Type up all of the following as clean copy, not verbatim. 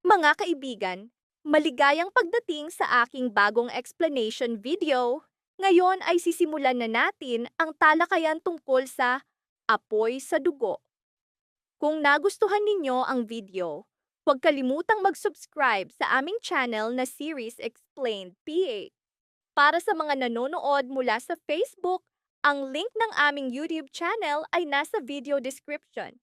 Mga kaibigan, maligayang pagdating sa aking bagong explanation video. Ngayon ay sisimulan na natin ang talakayan tungkol sa apoy sa dugo. Kung nagustuhan ninyo ang video, huwag kalimutang mag-subscribe sa aming channel na Series Explained PH. Para sa mga nanonood mula sa Facebook, ang link ng aming YouTube channel ay nasa video description.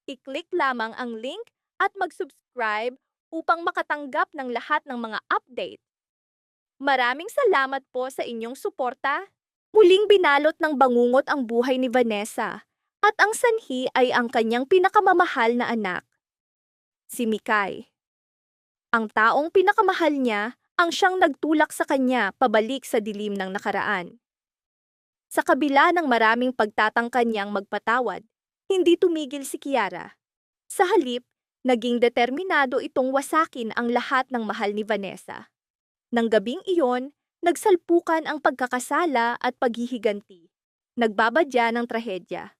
I-click lamang ang link at mag-subscribe upang makatanggap ng lahat ng mga update. Maraming salamat po sa inyong suporta. Muling binalot ng bangungot ang buhay ni Vanessa at ang sanhi ay ang kanyang pinakamamahal na anak, si Mikay. Ang taong pinakamahal niya ang siyang nagtulak sa kanya pabalik sa dilim ng nakaraan. Sa kabila ng maraming pagtatangka niyang magpatawad, hindi tumigil si Kiara. Sa halip, naging determinado itong wasakin ang lahat ng mahal ni Vanessa. Nang gabing iyon, nagsalpukan ang pagkakasala at paghihiganti. Nagbabadya ng trahedya.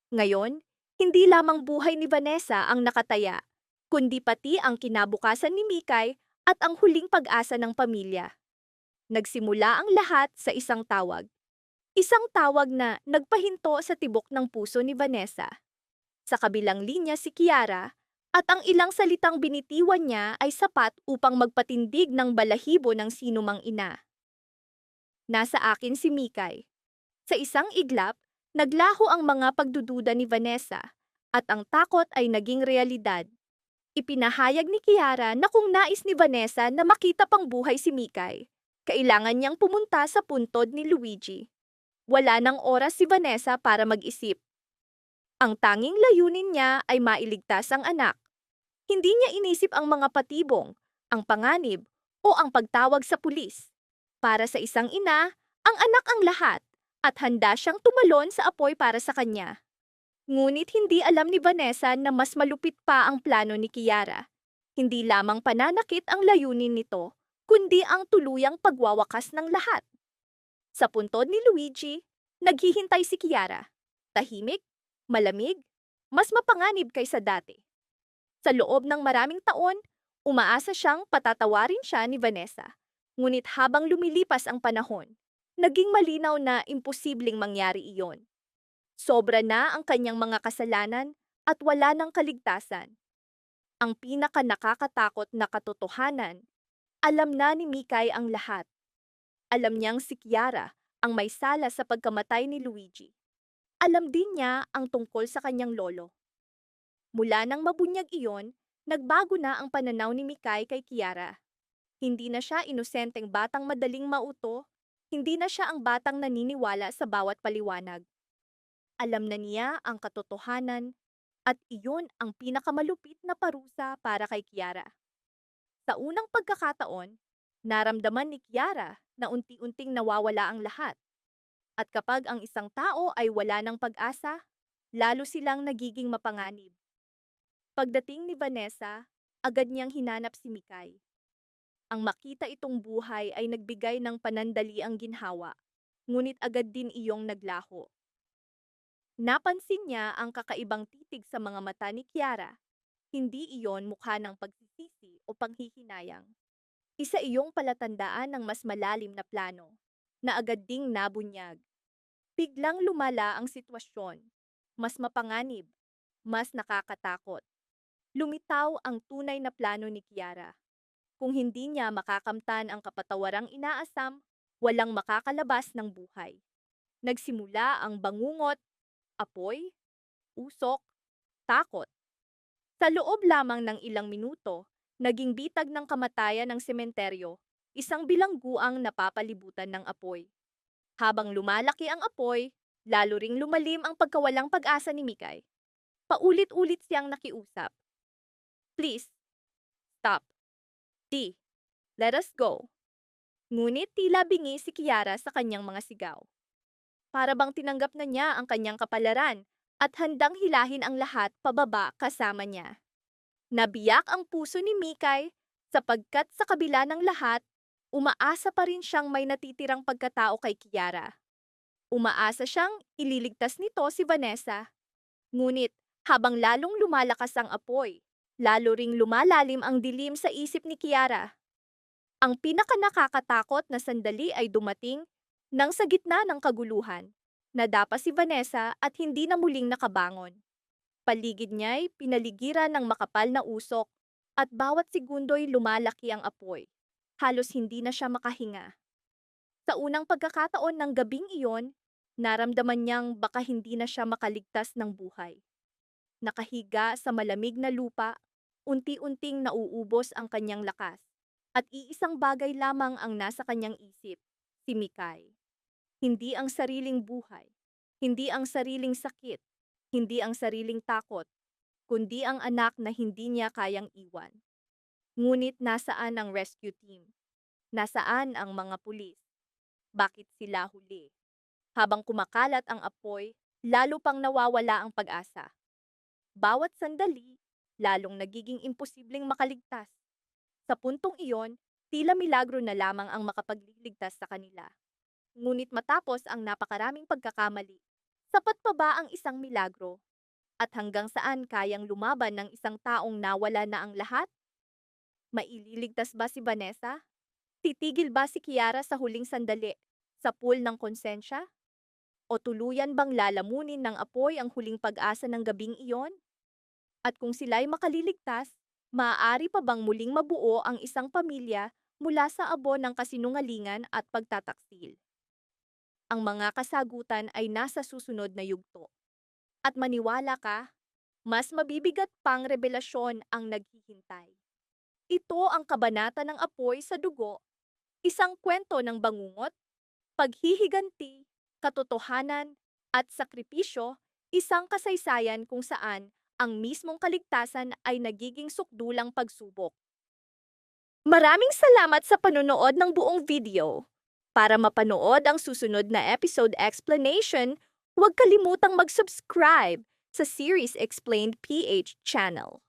Ngayon, hindi lamang buhay ni Vanessa ang nakataya, kundi pati ang kinabukasan ni Mikay at ang huling pag-asa ng pamilya. Nagsimula ang lahat sa isang tawag. Isang tawag na nagpahinto sa tibok ng puso ni Vanessa. Sa kabilang linya si Kiara, at ang ilang salitang binitiwan niya ay sapat upang magpatindig ng balahibo ng sinumang ina. Nasa akin si Mikay. Sa isang iglap, naglaho ang mga pagdududa ni Vanessa, at ang takot ay naging realidad. Ipinahayag ni Kiara na kung nais ni Vanessa na makita pang buhay si Mikay, kailangan niyang pumunta sa puntod ni Luigi. Wala nang oras si Vanessa para mag-isip. Ang tanging layunin niya ay mailigtas ang anak. Hindi niya inisip ang mga patibong, ang panganib, o ang pagtawag sa pulis. Para sa isang ina, ang anak ang lahat, at handa siyang tumalon sa apoy para sa kanya. Ngunit hindi alam ni Vanessa na mas malupit pa ang plano ni Kiara. Hindi lamang pananakit ang layunin nito, kundi ang tuluyang pagwawakas ng lahat. Sa puntod ni Luigi, naghihintay si Kiara. Tahimik, malamig, mas mapanganib kaysa dati. Sa loob ng maraming taon, umaasa siyang patatawarin siya ni Vanessa. Ngunit habang lumilipas ang panahon, naging malinaw na imposibleng mangyari iyon. Sobra na ang kanyang mga kasalanan at wala ng kaligtasan. Ang pinaka-nakakatakot na katotohanan, alam na ni Mikay ang lahat. Alam niyang si Kiara ang may sala sa pagkamatay ni Luigi. Alam din niya ang tungkol sa kanyang lolo. Mula nang mabunyag iyon, nagbago na ang pananaw ni Mikay kay Kiara. Hindi na siya inosenteng batang madaling mauto, hindi na siya ang batang naniniwala sa bawat paliwanag. Alam na niya ang katotohanan, at iyon ang pinakamalupit na parusa para kay Kiara. Sa unang pagkakataon, naramdaman ni Kiara na unti-unting nawawala ang lahat. At kapag ang isang tao ay wala ng pag-asa, lalo silang nagiging mapanganib. Pagdating ni Vanessa, agad niyang hinanap si Mikay. Ang makita itong buhay ay nagbigay ng panandaliang ginhawa, ngunit agad din iyong naglaho. Napansin niya ang kakaibang titig sa mga mata ni Kiara. Hindi iyon mukha ng pagsisisi o panghihinayang. Isa iyong palatandaan ng mas malalim na plano, na agad ding nabunyag. Biglang lumala ang sitwasyon, mas mapanganib, mas nakakatakot. Lumitaw ang tunay na plano ni Kiara. Kung hindi niya makakamtan ang kapatawarang inaasam, walang makakalabas ng buhay. Nagsimula ang bangungot, apoy, usok, takot. Sa loob lamang ng ilang minuto, naging bitag ng kamatayan ng sementeryo, isang bilangguang napapalibutan ng apoy. Habang lumalaki ang apoy, lalo ring lumalim ang pagkawalang pag-asa ni Mikay. Paulit-ulit siyang nakiusap. Please, stop. Let us go. Ngunit tila bingi si Kiara sa kanyang mga sigaw. Para bang tinanggap na niya ang kanyang kapalaran at handang hilahin ang lahat pababa kasama niya. Nabiyak ang puso ni Mikay sapagkat sa kabila ng lahat, umaasa pa rin siyang may natitirang pagkatao kay Kiara. Umaasa siyang ililigtas nito si Vanessa. Ngunit habang lalong lumalakas ang apoy, Lalo ring lumalalim ang dilim sa isip ni Kiara. Ang pinakanakakatakot na sandali ay dumating nang sa gitna ng kaguluhan. Nadapa si Vanessa at hindi na muling nakabangon. Paligid niya'y pinaligiran ng makapal na usok at bawat segundo'y lumalaki ang apoy. Halos hindi na siya makahinga. Sa unang pagkakataon ng gabing iyon, naramdaman niyang baka hindi na siya makaligtas ng buhay. Nakahiga sa malamig na lupa, unti-unting nauubos ang kanyang lakas. At iisang bagay lamang ang nasa kanyang isip, si Mikay. Hindi ang sariling buhay, hindi ang sariling sakit, hindi ang sariling takot, kundi ang anak na hindi niya kayang iwan. Ngunit nasaan ang rescue team? Nasaan ang mga pulis? Bakit sila huli? Habang kumakalat ang apoy, lalo pang nawawala ang pag-asa. Bawat sandali, lalong nagiging imposibleng makaligtas. Sa puntong iyon, tila milagro na lamang ang makapagliligtas sa kanila. Ngunit matapos ang napakaraming pagkakamali, sapat pa ba ang isang milagro? At hanggang saan kayang lumaban ng isang taong nawala na ang lahat? Maililigtas ba si Vanessa? Titigil ba si Kiara sa huling sandali, sa pool ng konsensya? O tuluyan bang lalamunin ng apoy ang huling pag-asa ng gabing iyon? At kung sila'y makaliligtas, maaari pa bang muling mabuo ang isang pamilya mula sa abo ng kasinungalingan at pagtataksil? Ang mga kasagutan ay nasa susunod na yugto. At maniwala ka, mas mabibigat pang revelasyon ang naghihintay. Ito ang kabanata ng apoy sa dugo, isang kwento ng bangungot, paghihiganti, katotohanan, at sakripisyo, isang kasaysayan kung saan ang mismong kaligtasan ay nagiging sukdulang pagsubok. Maraming salamat sa panonood ng buong video. Para mapanood ang susunod na episode explanation, huwag kalimutang mag-subscribe sa Series Explained PH channel.